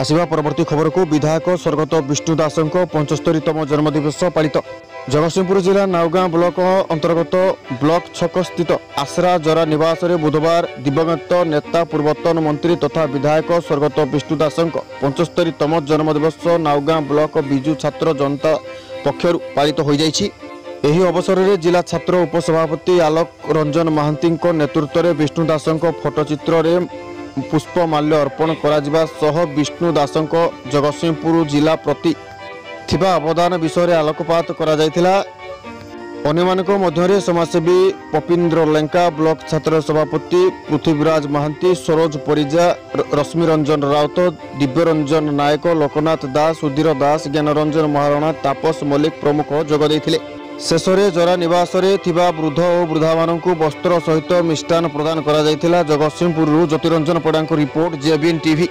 आसिबा परवर्ती खबर को विधायक स्वर्गत विष्णु दासंक 75तम जन्मदिवस पालित। जगतसिंहपुर जिला नाउगां ब्लॉक अंतर्गत ब्लॉक छक स्थित आसरा जरा निवास रे बुधवार दिवंगत नेता पूर्वतन मंत्री तथा विधायक स्वर्गत विष्णु दासंक 75तम जन्मदिवस नाउगां ब्लॉक बिजु छात्र जनता पक्षर पालित हो जाइछि। एही अवसर में जिला छात्र उपसभापति आलोक रंजन महांती नेतृत्व में विष्णु दासंक फोटोचित्र रे पुष्पमाल्य अर्पण करा सह विष्णु दासंक जगतसिंहपुर जिला प्रति थिबा अवदान विषय में आलोकपात करा जायथिला। अन्यमानक मध्यरे समाजसेवी पपीन्द्र लेंका, ब्लॉक छात्र सभापति पृथ्वीराज महांती, सरोज परिजा, रश्मि रंजन राउत, दिव्यरंजन नायक, लोकनाथ दास, सुधीर दास, ज्ञानरंजन महाराणा, तापस मल्लिक प्रमुख जोग देइथिले। शेष में जरा निवास थिबा वृद्ध और वृद्धा मानकु वस्त्र सहित मिष्टान प्रदान करा जायथिला। जगतसिंहपुर ज्योतिरंजन पड़ा रिपोर्ट, जेबीएन टीवी।